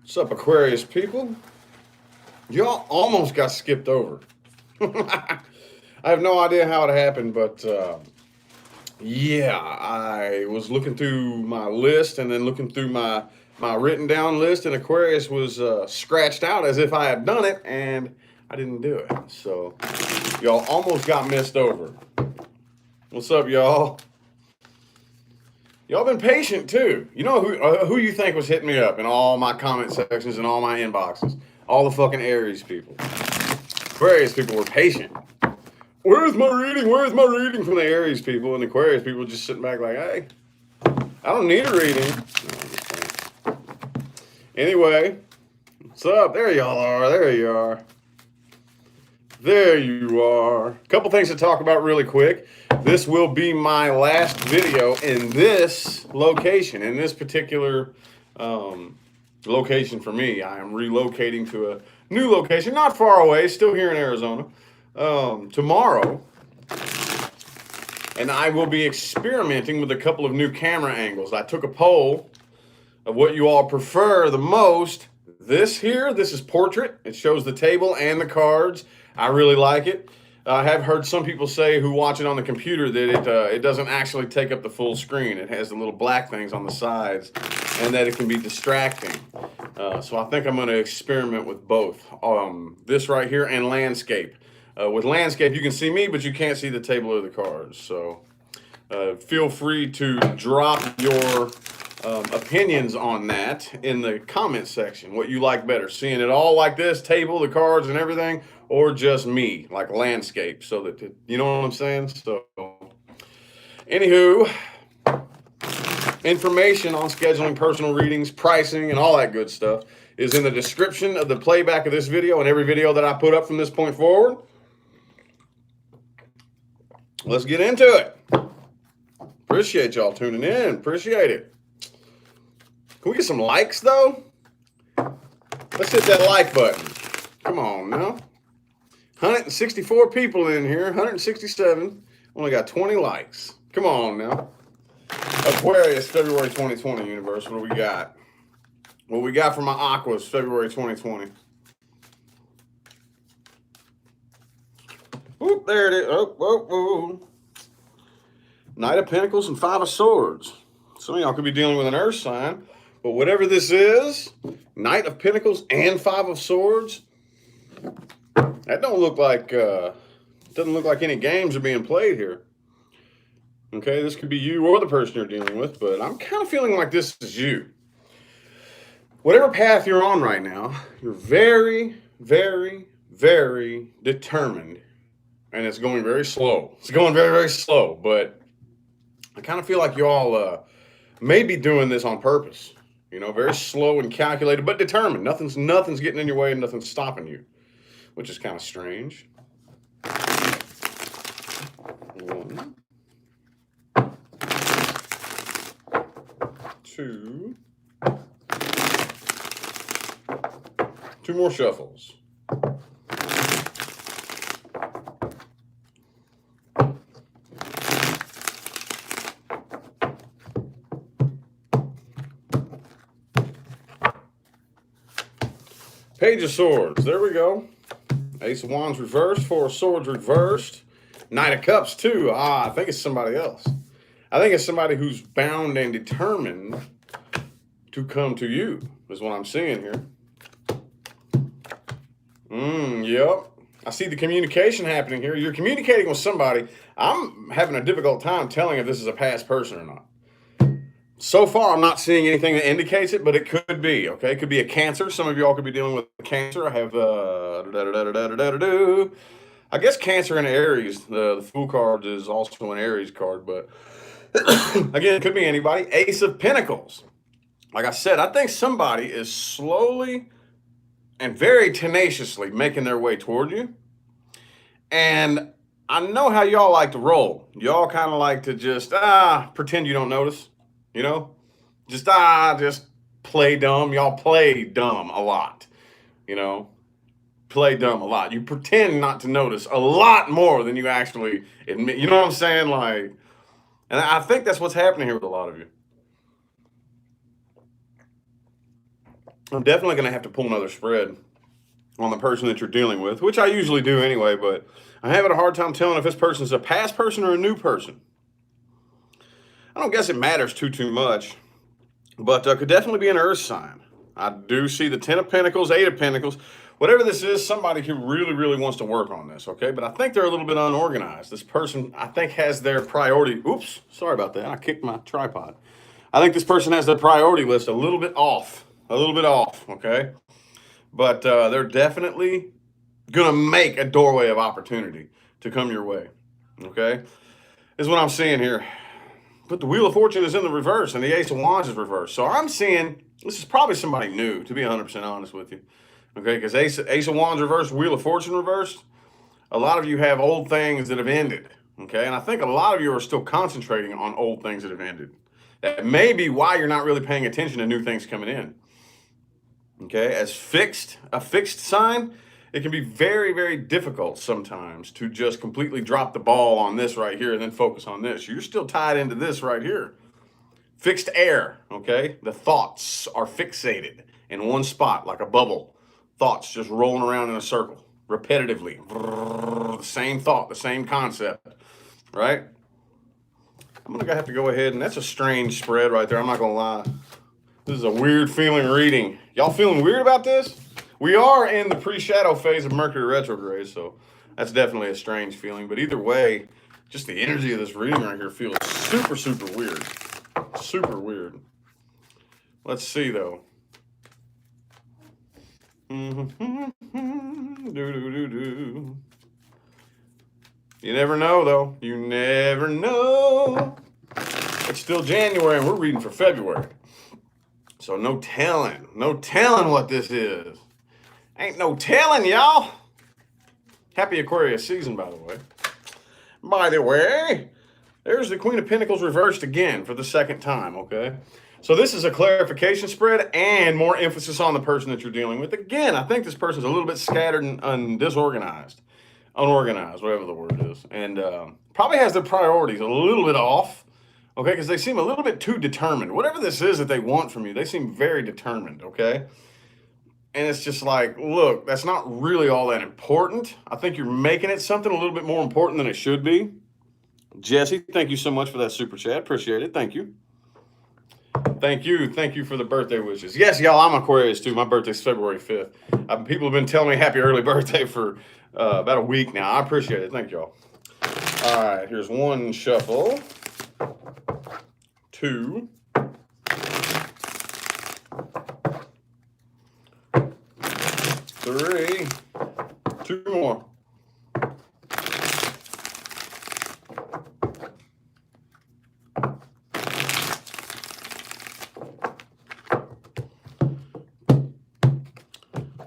What's up, Aquarius people? Y'all almost got skipped over. I have no idea how it happened, but yeah, I was looking through my list and then looking through my written down list, and Aquarius was scratched out as if I had done it, and I didn't do it. So y'all almost got missed over. What's up, y'all? Y'all been patient too. You know who you think was hitting me up in all my comment sections and all my inboxes? All the fucking Aries people. Aquarius people were patient. Where's my reading? Where's my reading from the Aries people? And the Aquarius people just sitting back like, hey, I don't need a reading. No, anyway, what's up? There y'all are. There you are. There you are. A couple things to talk about really quick. This will be my last video in this location, in this particular location for me. I am relocating to a new location, not far away, still here in Arizona, tomorrow. And I will be experimenting with a couple of new camera angles. I took a poll of what you all prefer the most. This is portrait. It shows the table and the cards. I really like it. I have heard some people say who watch it on the computer that it doesn't actually take up the full screen. It has the little black things on the sides and that it can be distracting. So I think I'm going to experiment with both. This right here and landscape. With landscape, you can see me, but you can't see the table or the cards. So feel free to drop your opinions on that in the comment section. What you like better, seeing it all like this, table, the cards and everything, or just me, like landscape, so that, you know what I'm saying? So, anywho, information on scheduling personal readings, pricing, and all that good stuff is in the description of the playback of this video and every video that I put up from this point forward. Let's get into it. Appreciate y'all tuning in. Appreciate it. Can we get some likes, though? Let's hit that like button. Come on now. 164 people in here, 167. Only got 20 likes. Come on now. Aquarius February 2020 universe. What do we got? What we got for my Aquas February 2020? Oop, there it is. Oh. Knight of Pentacles and Five of Swords. Some of y'all could be dealing with an earth sign, but whatever this is, Knight of Pentacles and Five of Swords, that don't look like, doesn't look like any games are being played here. Okay, this could be you or the person you're dealing with, but I'm kind of feeling like this is you. Whatever path you're on right now, you're very, very, very determined, and it's going very slow. It's going very, very slow, but I kind of feel like you all may be doing this on purpose. You know, very slow and calculated, but determined. Nothing's getting in your way and nothing's stopping you, which is kind of strange. 1, 2. 2 more shuffles. Page of Swords. There we go. Ace of Wands reversed. 4 of Swords reversed. Knight of Cups too. I think it's somebody else. I think it's somebody who's bound and determined to come to you, is what I'm seeing here. Yep. I see the communication happening here. You're communicating with somebody. I'm having a difficult time telling if this is a past person or not. So far, I'm not seeing anything that indicates it, but it could be, okay? It could be a Cancer. Some of y'all could be dealing with Cancer. I have, I guess Cancer and Aries. The Fool card is also an Aries card, but again, it could be anybody. Ace of Pentacles. Like I said, I think somebody is slowly and very tenaciously making their way toward you. And I know how y'all like to roll. Y'all kind of like to just, pretend you don't notice. You know, just play dumb. Y'all play dumb a lot, you know, play dumb a lot. You pretend not to notice a lot more than you actually admit. You know what I'm saying? Like, and I think that's what's happening here with a lot of you. I'm definitely going to have to pull another spread on the person that you're dealing with, which I usually do anyway, but I'm having a hard time telling if this person is a past person or a new person. I don't guess it matters too much, but could definitely be an earth sign. I do see the 10 of Pentacles, 8 of Pentacles. Whatever this is, somebody who really wants to work on this, okay? But I think they're a little bit unorganized. This person, I think, has their priority. Oops, sorry about that. I kicked my tripod. I think this person has their priority list a little bit off. Okay? But they're definitely going to make a doorway of opportunity to come your way, okay? This is what I'm seeing here. But the Wheel of Fortune is in the reverse, and the Ace of Wands is reversed. So I'm seeing this is probably somebody new, to be 100% honest with you. Okay, because Ace of Wands reversed, Wheel of Fortune reversed. A lot of you have old things that have ended. Okay, and I think a lot of you are still concentrating on old things that have ended. That may be why you're not really paying attention to new things coming in. Okay, as a fixed sign, it can be very difficult sometimes to just completely drop the ball on this right here and then focus on this. You're still tied into this right here. Fixed air, okay? The thoughts are fixated in one spot like a bubble. Thoughts just rolling around in a circle repetitively. The same thought, the same concept, right? I'm gonna have to go ahead, and that's a strange spread right there. I'm not gonna lie. This is a weird feeling reading. Y'all feeling weird about this? We are in the pre-shadow phase of Mercury retrograde, so that's definitely a strange feeling. But either way, just the energy of this reading right here feels super weird. Super weird. Let's see, though. You never know, though. You never know. It's still January, and we're reading for February. So no telling what this is. Ain't no telling, y'all. Happy Aquarius season, by the way. By the way, there's the Queen of Pentacles reversed again for the second time, okay? So this is a clarification spread and more emphasis on the person that you're dealing with. Again, I think this person's a little bit scattered and disorganized, unorganized, whatever the word is, and probably has their priorities a little bit off, okay? Because they seem a little bit too determined. Whatever this is that they want from you, they seem very determined, okay? And it's just like, look, that's not really all that important. I think you're making it something a little bit more important than it should be. Jesse, thank you so much for that super chat. Appreciate it. Thank you. Thank you for the birthday wishes. Yes, y'all, I'm Aquarius too. My birthday's February 5th. People have been telling me happy early birthday for about a week now. I appreciate it. Thank y'all. All right, here's one shuffle. Two. Three. Two more.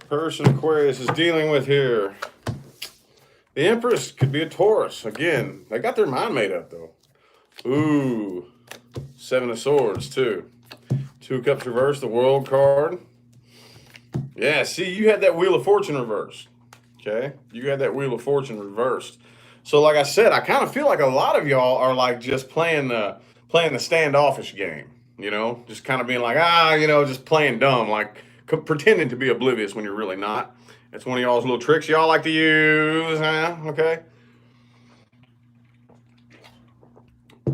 Person Aquarius is dealing with here. The Empress could be a Taurus. Again, they got their mind made up, though. Ooh. 7 of Swords, too. 2 of Cups reversed, the World card. Yeah, see, you had that Wheel of Fortune reversed. Okay? You had that Wheel of Fortune reversed. So, like I said, I kind of feel like a lot of y'all are like just playing the standoffish game. You know? Just kind of being like, just playing dumb. Like, pretending to be oblivious when you're really not. It's one of y'all's little tricks y'all like to use, huh? Okay?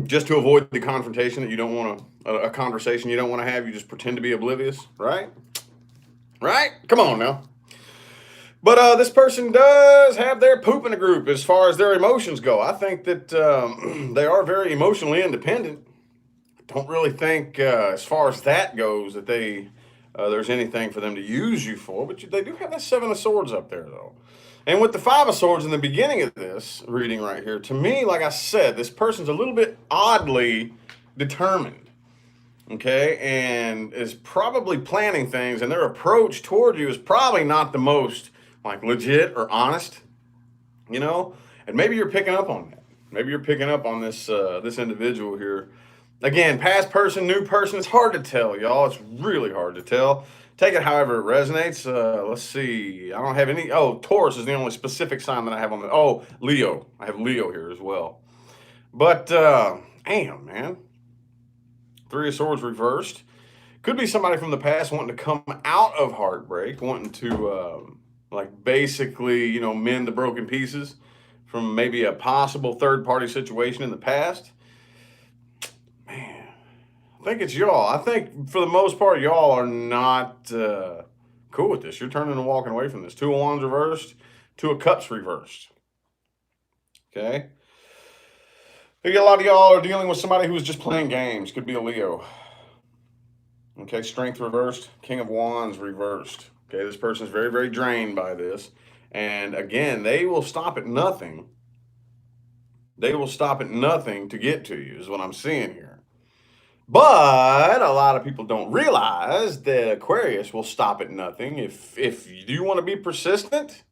Just to avoid the confrontation that you don't want to, a conversation you don't want to have, you just pretend to be oblivious, right? Right? Come on now. But this person does have their poop in a group as far as their emotions go. I think that they are very emotionally independent. Don't really think, as far as that goes, that there's anything for them to use you for. But they do have that 7 of Swords up there, though. And with the 5 of Swords in the beginning of this reading right here, to me, like I said, this person's a little bit oddly determined, okay, and is probably planning things, and their approach toward you is probably not the most, like, legit or honest, you know? And maybe you're picking up on that. Maybe you're picking up on this this individual here. Again, past person, new person, it's hard to tell, y'all. It's really hard to tell. Take it however it resonates. Let's see. I don't have any. Oh, Taurus is the only specific sign that I have on the. Oh, Leo. I have Leo here as well. But, damn, man. 3 of Swords reversed. Could be somebody from the past wanting to come out of heartbreak, wanting to like basically, mend the broken pieces from maybe a possible third party situation in the past. Man, I think it's y'all. I think for the most part, y'all are not cool with this. You're turning and walking away from this. Two of Wands reversed, Two of Cups reversed. Okay. I think a lot of y'all are dealing with somebody who's just playing games. Could be a Leo. Okay, Strength reversed, King of Wands reversed. Okay, this person's very, very drained by this. And again, they will stop at nothing. They will stop at nothing to get to you, is what I'm seeing here. But a lot of people don't realize that Aquarius will stop at nothing. If you want to be persistent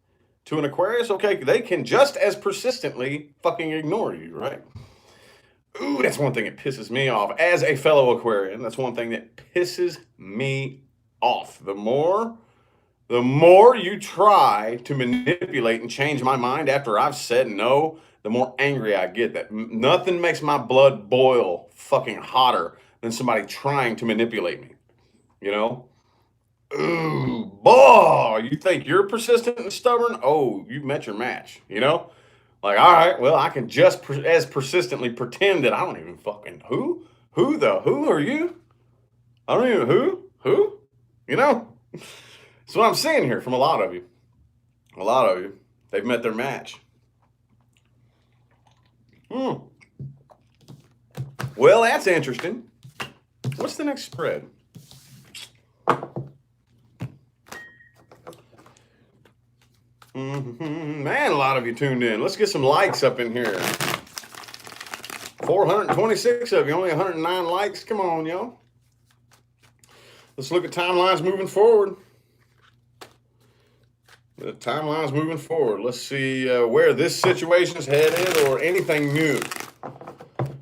to an Aquarius, okay, they can just as persistently fucking ignore you, right? Ooh, that's one thing that pisses me off. As a fellow Aquarian, that's one thing that pisses me off. The more you try to manipulate and change my mind after I've said no, the more angry I get. That nothing makes my blood boil fucking hotter than somebody trying to manipulate me. Ooh, boy, you think you're persistent and stubborn? Oh, you've met your match, Like, all right, well, I can just as persistently pretend that I don't even fucking who are you? I don't even who, That's what I'm seeing here from a lot of you. A lot of you, they've met their match. Well, that's interesting. What's the next spread? Man, a lot of you tuned in. Let's get some likes up in here. 426 of you, only 109 likes. Come on, y'all. Let's look at timelines moving forward. The timeline's moving forward. Let's see where this situation's headed or anything new.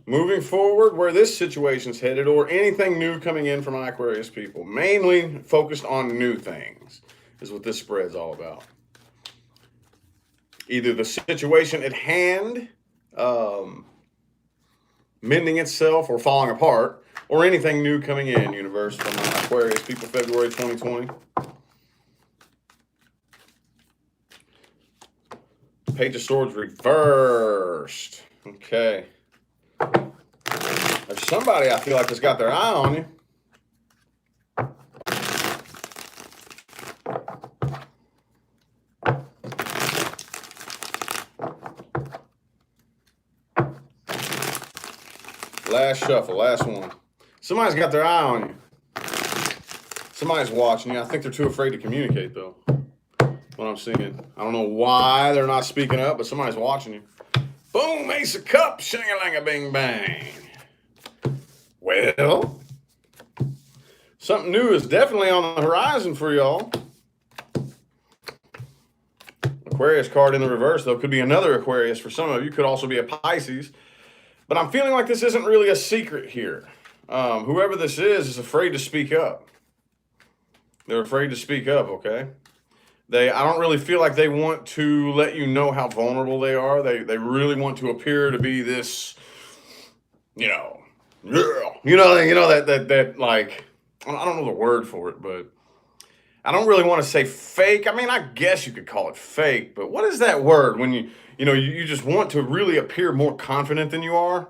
Moving forward, where this situation's headed or anything new coming in from Aquarius people. Mainly focused on new things is what this spread's all about. Either the situation at hand mending itself or falling apart, or anything new coming in, universe, from Aquarius people, February 2020. Page of Swords reversed. Okay. There's somebody I feel like has got their eye on you. Last shuffle, last one. Somebody's got their eye on you. Somebody's watching you. I think they're too afraid to communicate, though. What I'm seeing. I don't know why they're not speaking up, but somebody's watching you. Boom, Ace of Cups, shing-a-lang-a-bing-bang. Well, something new is definitely on the horizon for y'all. Aquarius card in the reverse, though, could be another Aquarius for some of you. Could also be a Pisces. But I'm feeling like this isn't really a secret here. Whoever this is afraid to speak up. They're afraid to speak up, okay? I don't really feel like they want to let you know how vulnerable they are. They really want to appear to be this, that like, I don't know the word for it, but I don't really want to say fake. I mean, I guess you could call it fake, but what is that word when you just want to really appear more confident than you are?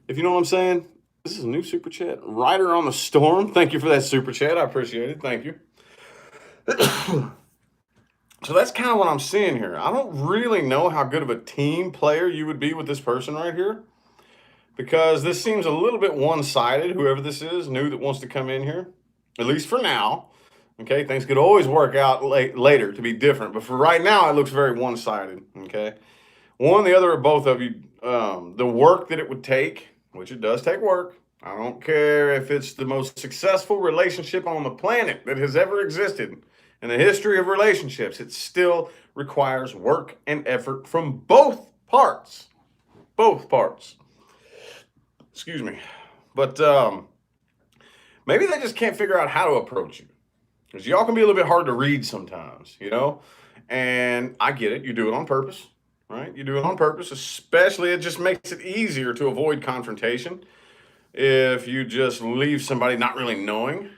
If you know what I'm saying? This is a new super chat. Rider on the Storm. Thank you for that super chat. I appreciate it. Thank you. So that's kind of what I'm seeing here. I don't really know how good of a team player you would be with this person right here, because this seems a little bit one-sided, whoever this is, new that wants to come in here, at least for now. Okay, things could always work out later to be different, but for right now, it looks very one-sided, okay? One, the other, or both of you, the work that it would take, which it does take work. I don't care if it's the most successful relationship on the planet that has ever existed in the history of relationships. It still requires work and effort from both parts. Both parts. Excuse me. But maybe they just can't figure out how to approach you. Because y'all can be a little bit hard to read sometimes, And I get it. You do it on purpose, right? You do it on purpose. Especially, it just makes it easier to avoid confrontation if you just leave somebody not really knowing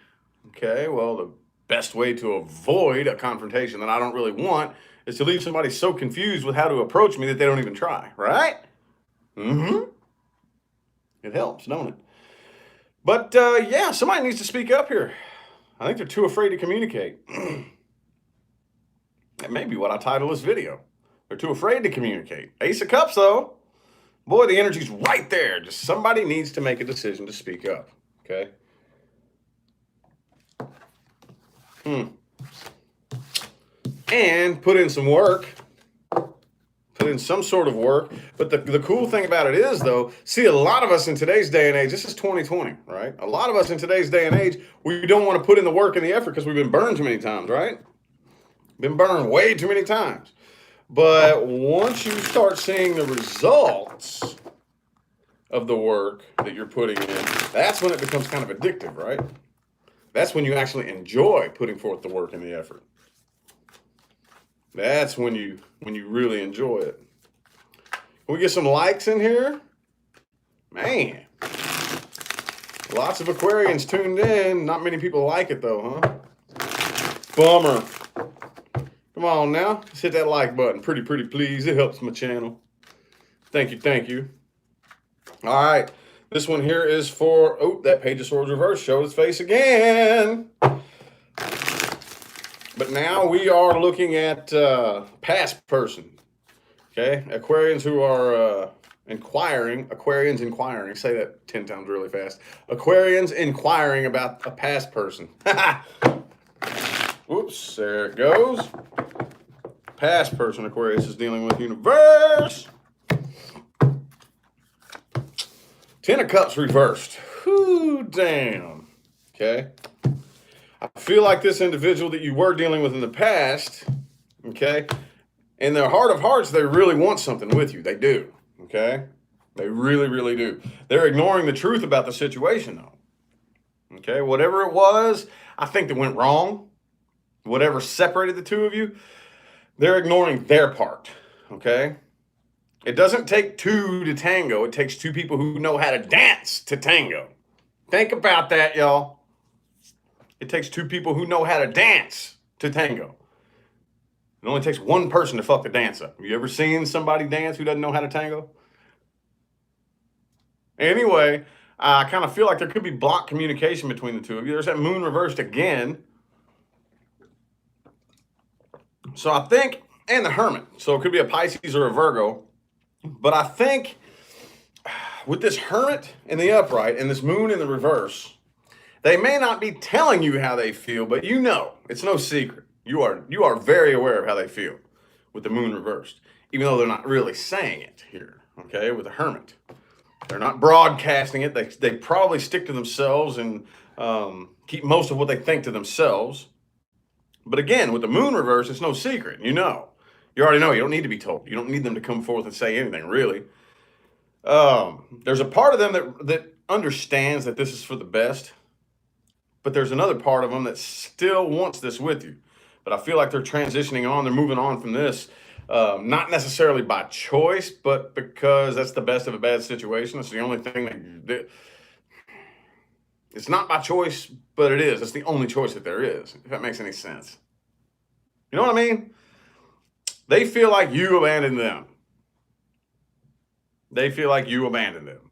Okay, well, the best way to avoid a confrontation that I don't really want is to leave somebody so confused with how to approach me that they don't even try, right? Mm-hmm. It helps, don't it? But yeah, somebody needs to speak up here. I think they're too afraid to communicate. That may be what I title this video. They're too afraid to communicate. Ace of Cups, though. Boy, the energy's right there. Just somebody needs to make a decision to speak up. Okay? And put in some work. Put in some sort of work. But the cool thing about it is, though, see, a lot of us in today's day and age, this is 2020, right? A lot of us in today's day and age, we don't want to put in the work and the effort because we've been burned too many times, right? Been burned way too many times. But once you start seeing the results of the work that you're putting in, that's when it becomes kind of addictive, right? That's when you actually enjoy putting forth the work and the effort. That's when you really enjoy it. Can we get some likes in here? Man. Lots of Aquarians tuned in. Not many people like it though, huh? Bummer. Come on now. Let's hit that like button. Pretty please. It helps my channel. Thank you. All right. This one here is for, oh, that Page of Swords reverse showed its face again. But now we are looking at past person. Okay? Aquarians who are Aquarians inquiring. Say that 10 times really fast. Aquarians inquiring about a past person. Whoops, there it goes. Past person Aquarius is dealing with universe. 10 of Cups reversed. Whew, damn. Okay. I feel like this individual that you were dealing with in the past, okay, in their heart of hearts, they really want something with you. They do, okay? They really do. They're ignoring the truth about the situation, though. Okay, whatever it was, I think that went wrong. Whatever separated the two of you, they're ignoring their part, okay? It doesn't take two to tango. It takes two people who know how to dance to tango. Think about that, y'all. It takes two people who know how to dance to tango. It only takes one person to fuck the dance up. Have you ever seen somebody dance who doesn't know how to tango? Anyway, I kind of feel like there could be blocked communication between the two of you. There's that moon reversed again. So I think, and the Hermit. So it could be a Pisces or a Virgo. But I think with this Hermit in the upright and this moon in the reverse, they may not be telling you how they feel, but you know, it's no secret. You are very aware of how they feel with the moon reversed, even though they're not really saying it here, okay, with the Hermit. They're not broadcasting it. They probably stick to themselves and keep most of what they think to themselves. But again, with the moon reverse, it's no secret. You know. You already know. You don't need to be told. You don't need them to come forth and say anything, really. There's a part of them that understands that this is for the best. But there's another part of them that still wants this with you. But I feel like they're transitioning on. They're moving on from this. Not necessarily by choice, but because that's the best of a bad situation. It's the only thing it's not by choice, but it is. It's the only choice that there is, if that makes any sense. You know what I mean? They feel like you abandoned them. They feel like you abandoned them.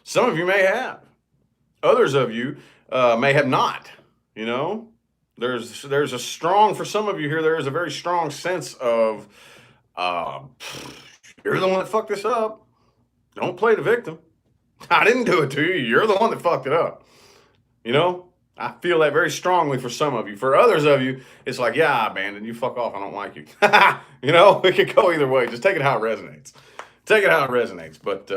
Some of you may have. Others of you may have not, you know. There's a strong, for some of you here, there is a very strong sense of, you're the one that fucked this up. Don't play the victim. I didn't do it to you. You're the one that fucked it up. You know, I feel that very strongly for some of you. For others of you, it's like, yeah, I abandoned you. Fuck off. I don't like you. You know, it could go either way. Just take it how it resonates. Take it how it resonates. But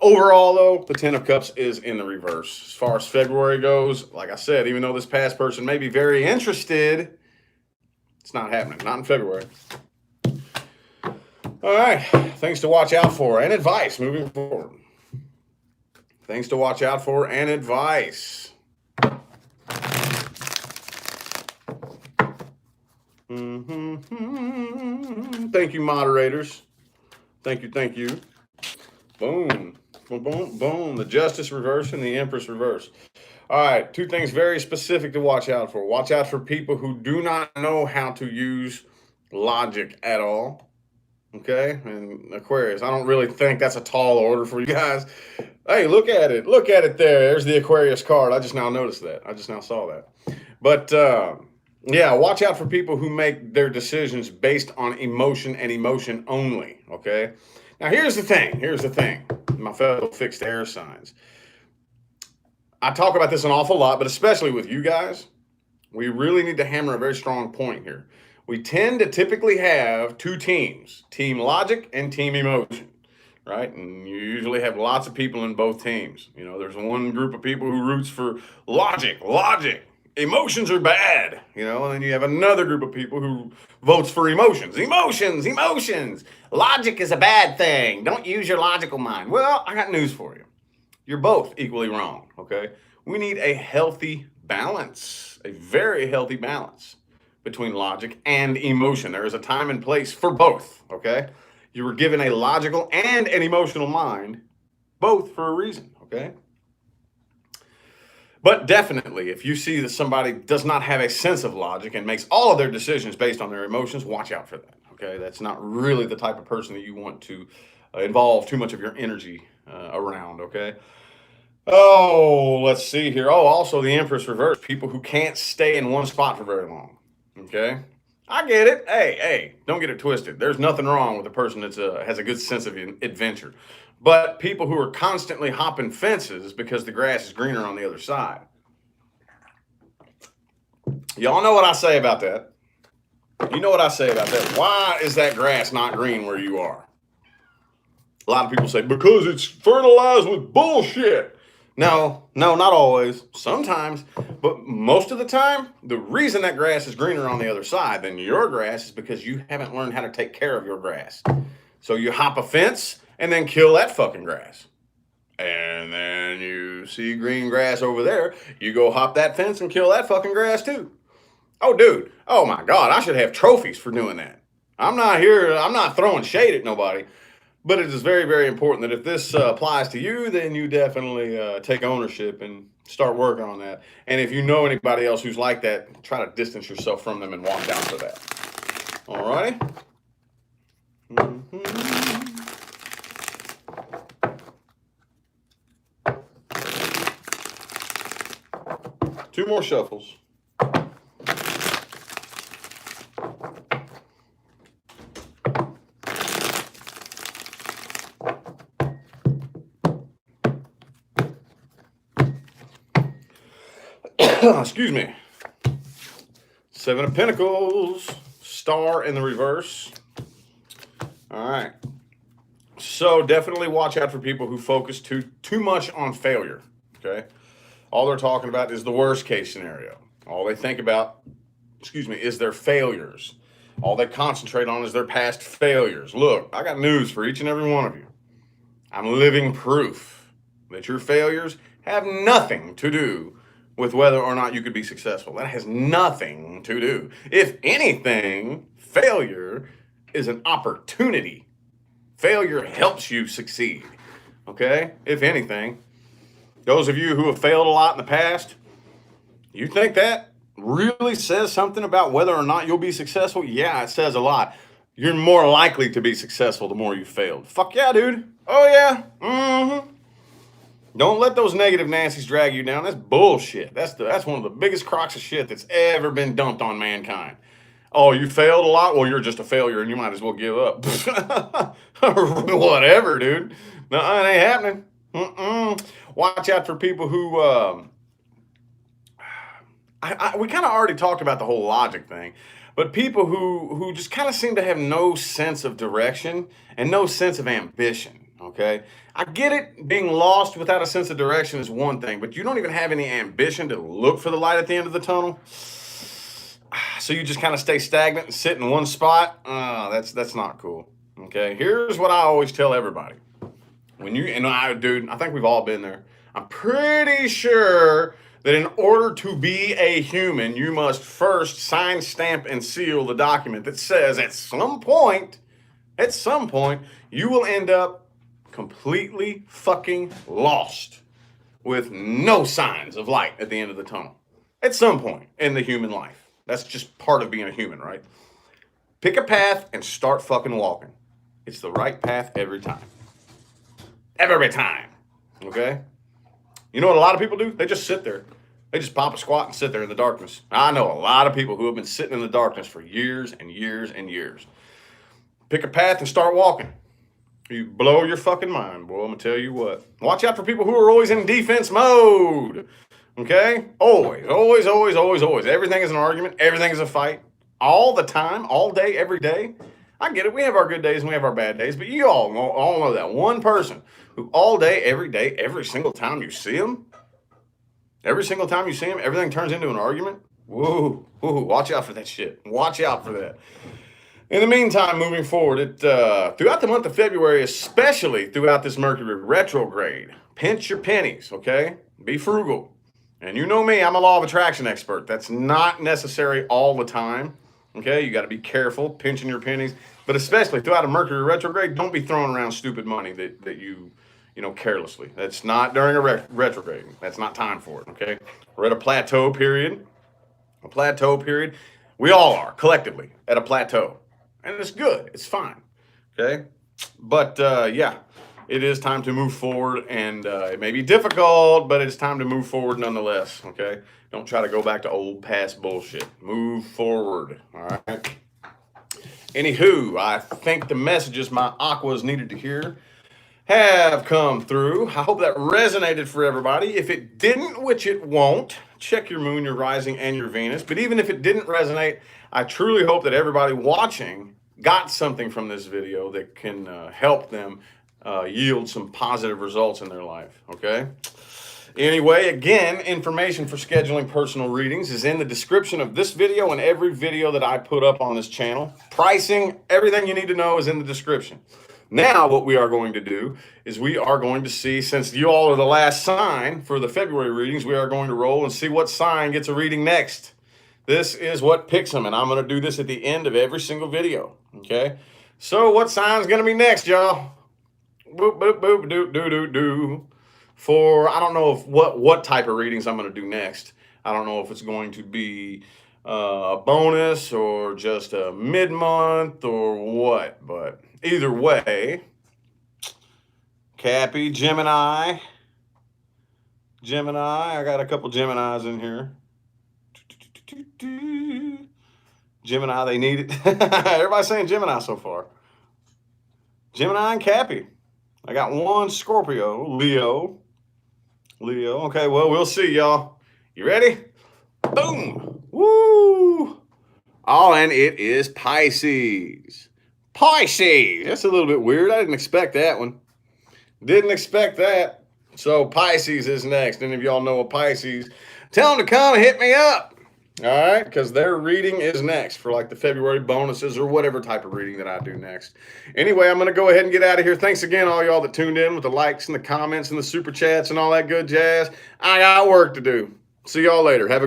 overall, though, the 10 of Cups is in the reverse. As far as February goes, like I said, even though this past person may be very interested, it's not happening. Not in February. All right. Things to watch out for and advice moving forward. Things to watch out for and advice. Thank you, moderators. Thank you. Boom. Boom. The Justice reverse and the Empress reverse. All right, two things very specific to watch out for. Watch out for people who do not know how to use logic at all. Okay, and Aquarius, I don't really think that's a tall order for you guys. Hey, look at it. Look at it there. There's the Aquarius card. I just now noticed that. I just now saw that. But yeah, watch out for people who make their decisions based on emotion and emotion only. Okay. Now, here's the thing. Here's the thing. My fellow fixed air signs. I talk about this an awful lot, but especially with you guys, we really need to hammer a very strong point here. We tend to typically have two teams, team logic and team emotion, right? And you usually have lots of people in both teams. You know, there's one group of people who roots for logic. Emotions are bad, you know, and then you have another group of people who votes for emotions. Logic is a bad thing. Don't use your logical mind. Well, I got news for you. You're both equally wrong, okay? We need a healthy balance, a very healthy balance between logic and emotion. There is a time and place for both, okay? You were given a logical and an emotional mind, both for a reason, okay? But definitely, if you see that somebody does not have a sense of logic and makes all of their decisions based on their emotions, watch out for that, okay? That's not really the type of person that you want to involve too much of your energy around, okay? Oh, let's see here. Oh, also the Empress reverse. People who can't stay in one spot for very long. Okay. I get it. Hey, don't get it twisted. There's nothing wrong with a person that has a good sense of adventure. But people who are constantly hopping fences because the grass is greener on the other side. Y'all know what I say about that. You know what I say about that. Why is that grass not green where you are? A lot of people say, because it's fertilized with bullshit. No, not always. Sometimes. But most of the time, the reason that grass is greener on the other side than your grass is because you haven't learned how to take care of your grass. So you hop a fence and then kill that fucking grass. And then you see green grass over there. You go hop that fence and kill that fucking grass too. Oh, dude. Oh, my God. I should have trophies for doing that. I'm not throwing shade at nobody. But it is very, very important that if this applies to you, then you definitely take ownership and start working on that. And if you know anybody else who's like that, try to distance yourself from them and watch out for that. All righty? Mm-hmm. Two more shuffles. Excuse me. Seven of Pentacles, Star in the reverse. All right. So definitely watch out for people who focus too much on failure. Okay. All they're talking about is the worst case scenario. All they think about, is their failures. All they concentrate on is their past failures. Look, I got news for each and every one of you. I'm living proof that your failures have nothing to do with whether or not you could be successful. That has nothing to do. If anything, failure is an opportunity. Failure helps you succeed. Okay? If anything, those of you who have failed a lot in the past, you think that really says something about whether or not you'll be successful? Yeah, it says a lot. You're more likely to be successful the more you failed. Fuck yeah, dude. Oh yeah. Mm-hmm. Don't let those negative Nancy's drag you down. That's bullshit. That's one of the biggest crocks of shit that's ever been dumped on mankind. Oh, you failed a lot? Well, you're just a failure and you might as well give up. Whatever, dude. No, it ain't happening. Watch out for people who... we kind of already talked about the whole logic thing, but people who just kind of seem to have no sense of direction and no sense of ambition. Okay, I get it. Being lost without a sense of direction is one thing, but you don't even have any ambition to look for the light at the end of the tunnel. So you just kind of stay stagnant and sit in one spot. That's not cool. Okay, here's what I always tell everybody. I think we've all been there. I'm pretty sure that in order to be a human, you must first sign, stamp, and seal the document that says at some point, you will end up completely fucking lost. with no signs of light at the end of the tunnel. At some point in the human life. That's just part of being a human, right? Pick a path and start fucking walking. It's the right path every time. Every time. Okay? You know what a lot of people do? They just sit there. They just pop a squat and sit there in the darkness. I know a lot of people who have been sitting in the darkness for years and years and years. Pick a path and start walking. You blow your fucking mind, boy. I'm going to tell you what. Watch out for people who are always in defense mode. Okay? Always, always, always, always, always. Everything is an argument. Everything is a fight. All the time, all day, every day. I get it. We have our good days and we have our bad days, but you all know that one person who all day, every single time you see him, everything turns into an argument. Whoa, watch out for that shit. Watch out for that. In the meantime, moving forward, throughout the month of February, especially throughout this Mercury retrograde, pinch your pennies, okay? Be frugal. And you know me, I'm a law of attraction expert. That's not necessary all the time, okay? You got to be careful pinching your pennies. But especially throughout a Mercury retrograde, don't be throwing around stupid money that you carelessly. That's not during a retrograde. That's not time for it, okay? We're at a plateau period. We all are, collectively, at a plateau. And it's good. It's fine, okay? But, yeah, it is time to move forward. And it may be difficult, but it's time to move forward nonetheless, okay? Don't try to go back to old past bullshit. Move forward, all right? Anywho, I think the messages my aquas needed to hear have come through. I hope that resonated for everybody. If it didn't, which it won't, check your moon, your rising, and your Venus. But even if it didn't resonate, I truly hope that everybody watching got something from this video that can help them yield some positive results in their life, okay? Anyway, again, information for scheduling personal readings is in the description of this video and every video that I put up on this channel. Pricing, everything you need to know is in the description. Now, what we are going to do is we are going to see, since you all are the last sign for the February readings, we are going to roll and see what sign gets a reading next. This is what picks them, and I'm going to do this at the end of every single video, okay? So what sign's going to be next, y'all? Boop, boop, boop, doo, doo, doo, doo. For, I don't know what type of readings I'm going to do next. I don't know if it's going to be a bonus or just a mid-month or what, but either way, Cappy, Gemini, I got a couple Geminis in here. Gemini, they need it. Everybody's saying Gemini so far. Gemini and Cappy. I got one Scorpio, Leo. Okay, well, we'll see, y'all. You ready? Boom. Woo. Oh, and it is Pisces. That's a little bit weird. I didn't expect that one. Didn't expect that. So Pisces is next. Any of y'all know a Pisces, tell them to come hit me up. All right, because their reading is next for like the February bonuses or whatever type of reading that I do next. Anyway, I'm going to go ahead and get out of here. Thanks again, all y'all that tuned in with the likes and the comments and the super chats and all that good jazz. I got work to do. See y'all later. Have a